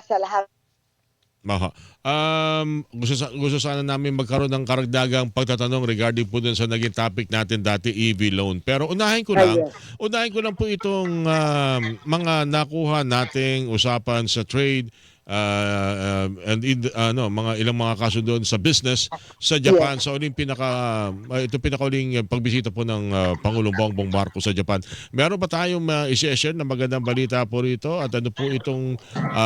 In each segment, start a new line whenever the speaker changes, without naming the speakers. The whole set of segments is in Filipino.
sa lahat.
Maha. Gusto sana namin magkaroon ng karagdagang pagtatanong regarding po dun sa naging topic natin dati, EV loan. Pero
Yes.
unahin ko lang po itong mga nakuha nating usapan sa trade mga ilang mga kaso doon sa business sa
Yes.
Japan sa uling ito pinakauling pagbisita po ng Pangulong Bongbong Marcos sa Japan. Meron ba tayong i-share na magandang balita po rito at ano po itong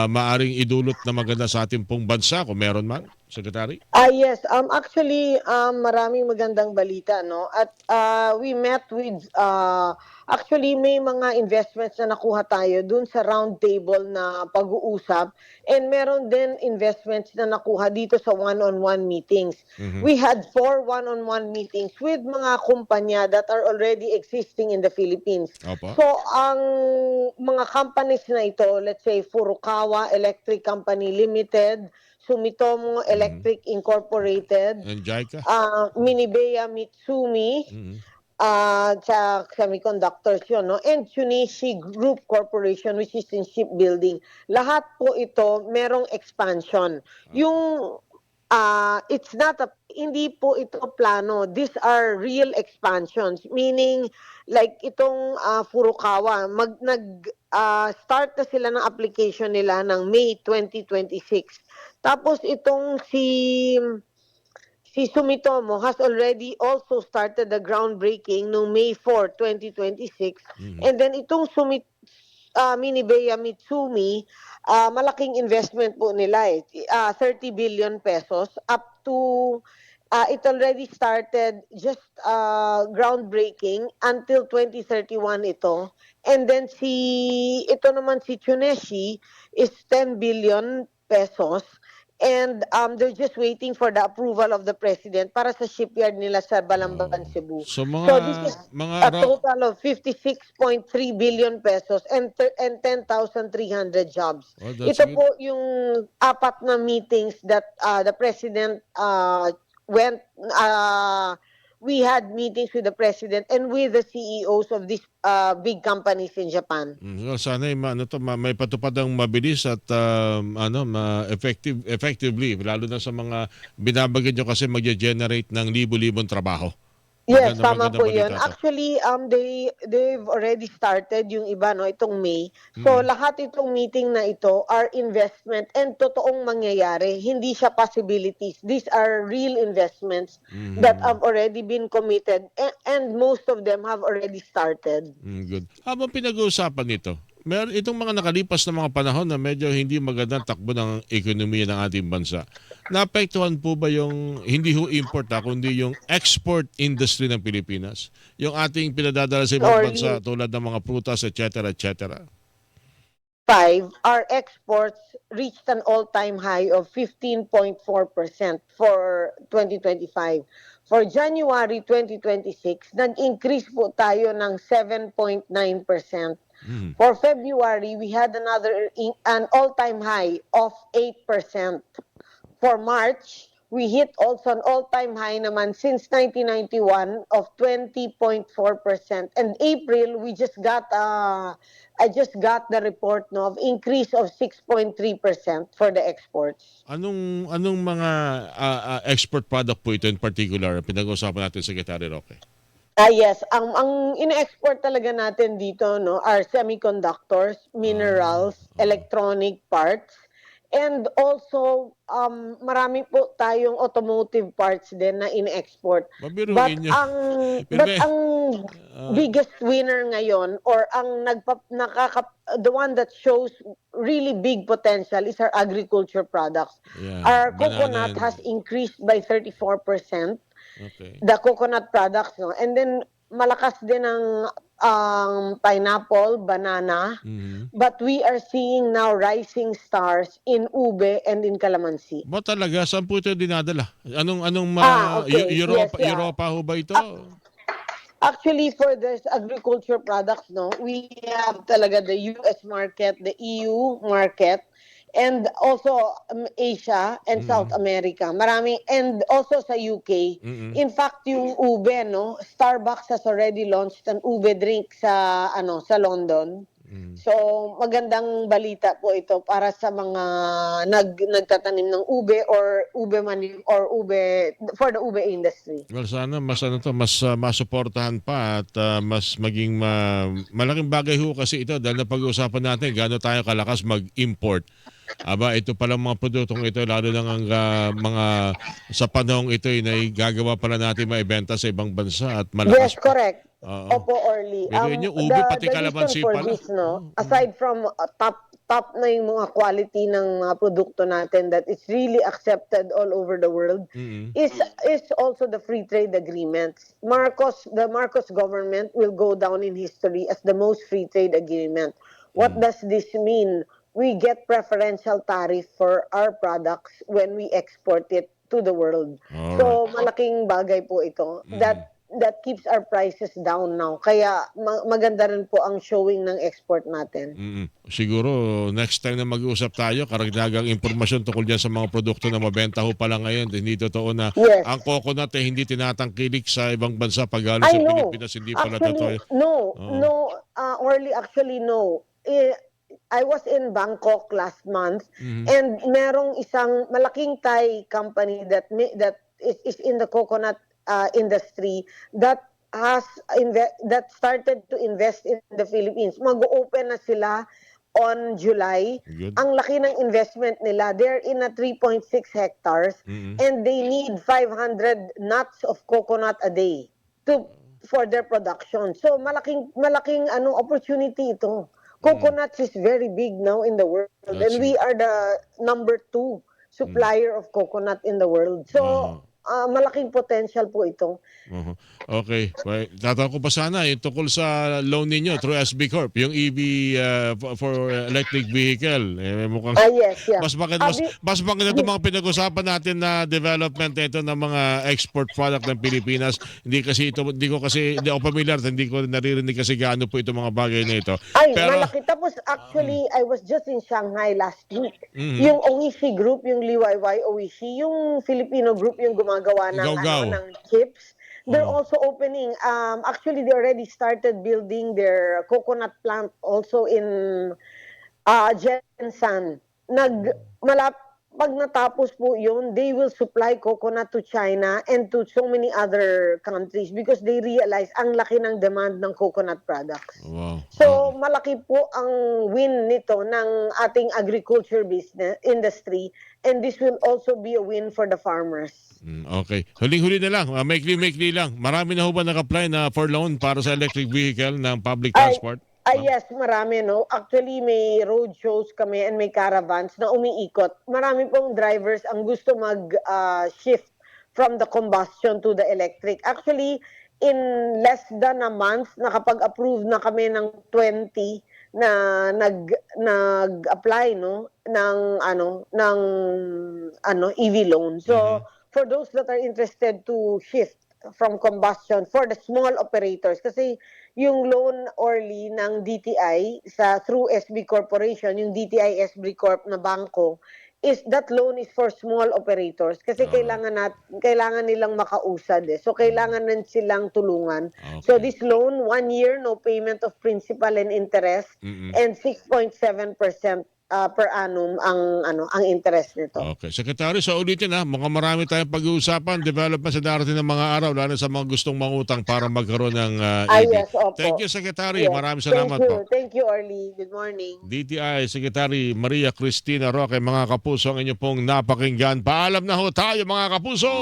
maaring idulot na maganda sa ating pong bansa kung meron man, Secretary?
Yes. Actually, maraming magandang balita, no? At we met with, actually, may mga investments na nakuha tayo dun sa round table na pag-uusap. And meron din investments na nakuha dito sa one-on-one meetings.
Mhm.
We had 4 one-on-one meetings with mga kumpanya that are already existing in the Philippines.
Opo.
So, ang mga companies na ito, let's say Furukawa Electric Company Limited, Sumitomo
Mhm.
Electric Incorporated,
And JICA?
Minebea Mitsumi,
Mhm.
sa semiconductors yun, no? And Tsuneishi Group Corporation, which is in shipbuilding. Lahat po ito merong expansion. Yung it's not a, hindi po ito plano. These are real expansions, meaning like itong Furukawa, start na sila ng application nila ng May 2026. Tapos itong si Sumitomo has already also started the groundbreaking noong May 4, 2026.
Mhm.
And then itong Minebea Mitsumi, malaking investment po nila 30 billion pesos up to it already started just groundbreaking until 2031 ito. And then ito naman si Tsuneshi is 10 billion pesos. And they're just waiting for the approval of the president para sa shipyard nila sa Balamban,
Oh.
Cebu.
So
So this is
mga
a total of 56.3 billion pesos and 10,300 jobs.
oh, that's
Ito
good.
po yung apat na meetings that the president went we had meetings with the president and with the CEOs of these big companies in Japan.
So, sana may patupad ang mabilis at effectively lalo na sa mga binabagyan nyo kasi magge-generate ng libo-libong trabaho.
Yes, tama
Magandang
po 'yun.
balita to.
Actually, they've already started yung iba, no, itong May. So
Mm.
lahat itong meeting na ito are investment and totoong mangyayari. Hindi siya possibilities. These are real investments that
Mhm.
have already been committed and most of them have already started.
Good. Habang pinag-uusapan nito, meron itong mga nakalipas na mga panahon na medyo hindi magandang takbo ng ekonomiya ng ating bansa. Naapektuhan po ba yung hindi ho import kundi yung export industry ng Pilipinas? Yung ating pinadadala sa ibang bansa
Or
tulad ng mga prutas, etc. etc.
5, our exports reached an all-time high of 15.4% for 2025. For January 2026, nag-increase po tayo ng 7.9%.
Mhm.
For February, we had an all-time high of 8%. For March, we hit also an all-time high naman since 1991 of 20.4%. And April, I just got the report of increase of 6.3% for the exports.
Anong mga export product po ito in particular pinag-uusapan natin, Secretary Roque?
Yes, ang ine-export talaga natin dito, no, are semiconductors, minerals,
Oo.
electronic parts, and also marami po tayong automotive parts din na ine-export. But
Mabiruin nyo.
ang
Pero ah,
biggest winner ngayon or the one that shows really big potential is our agriculture products.
yeah,
Our
banana
coconut has increased by 34%.
okay.
The coconut products, no? And then malakas din ang pineapple, banana,
Mhm.
but we are seeing now rising stars in ube and in calamansi.
Ba talaga? Saan po ito dinadala?
Okay. Yes, yeah.
Europa ho ba ito?
Ac- Actually, for this agriculture products, no, we have talaga the US market, the EU market, and also Asia and South
Mm.
America. Marami, and also sa UK.
Mm.
In fact, yung ube, no, Starbucks has already launched an ube drink sa London. So, magandang balita po ito para sa mga nagtatanim ng ube or ube mani or ube for the ube industry.
Well, sana mas masuportahan pa at mas maging malaking bagay ho kasi ito dahil napag-uusapan natin gaano tayo kalakas mag-import. Aba, ito palang mga produktong ito, lalo lang ang mga sa panahong ito na gagawa pala natin maibenta sa ibang bansa at malakas
Yes, correct.
Oo.
Opo, Orly.
Biruin nyo, ube pati kalamansi
for
pala.
this, no, aside from top na yung mga quality ng mga produkto natin that is really accepted all over the world, is also the free trade agreements. The Marcos government will go down in history as the most free trade agreement. What does this mean? We get preferential tariff for our products when we export it to the world.
Alright.
So malaking bagay po ito that keeps our prices down now. Kaya maganda rin po ang showing ng export natin.
Siguro next time na mag-uusap tayo, karagdagang impormasyon tungkol dyan sa mga produkto na mabenta ho pala ngayon. Hindi totoo na
Yes.
ang coconut hindi tinatangkilik sa ibang bansa pag galing sa
No.
Pilipinas. Hindi pala totoo.
No. Orly, actually, no. I was in Bangkok last month and merong isang malaking Thai company that is in the coconut industry that started to invest in the Philippines. Mag-open na sila on July.
Good.
Ang laki ng investment nila. They're in a 3.6 hectares and they need 500 nuts of coconut a day for their production. So malaking opportunity ito. Coconuts is very big now in the world and we are the number 2 supplier of coconut in the world. So malaking potential po ito.
Okay. Tatanong ko pa sana yung tungkol sa loan ninyo through SB Corp, yung EV for electric vehicle. Mukhang
Yes, yeah.
mas maganda itong mga pinag-usapan natin na development nito ng mga export product ng Pilipinas. Hindi ako familiar, hindi ko naririnig kasi gaano po itong mga bagay na ito. Pero
Malaki. Tapos actually, I was just in Shanghai last week. Yung Oishi Group, yung Liwayway Oishi, yung Filipino group yung gumagawa ng chips. They're also opening, actually they already started building their coconut plant also in Jensan. Pag natapos po yun, they will supply coconut to China and to so many other countries because they realize ang laki ng demand ng coconut products.
wow.
So malaki po ang win nito ng ating agriculture business industry and this will also be a win for the farmers.
Okay. Huling-huli na lang. Maikli lang. Marami na ho ba nag-apply na for loan para sa electric vehicle ng public transport?
Yes, marami, no. Actually, may road shows kami and may caravans na umiikot. Marami pong drivers ang gusto mag-shift from the combustion to the electric. Actually, in less than a month, nakapag-approve na kami ng 20 na nag-apply, no, ng EV loan. So, for those that are interested to shift from combustion for the small operators, kasi yung loan Orly ng DTI through SB Corporation, yung DTI SB Corp na bangko, that loan is for small operators kasi kailangan nilang makausad So kailangan din silang tulungan.
Okay.
So this loan, 1 year, no payment of principal and interest and 6.7% per annum ang interest nito.
Okay. Secretary, sa ulitin mukhang marami tayong pag-uusapan, development sa darating ng mga araw, lalo sa mga gustong mangutang para magkaroon ng EV.
Yes, opo.
Thank you, Secretary.
Yes.
Maraming salamat po.
Thank you, Orly. Good morning.
DTI Secretary Maria Cristina Roque, mga kapuso, ang inyo pong napakinggan. Paalam na ho tayo, mga kapuso.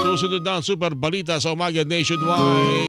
Susunod na ang super balita sa umaga nationwide.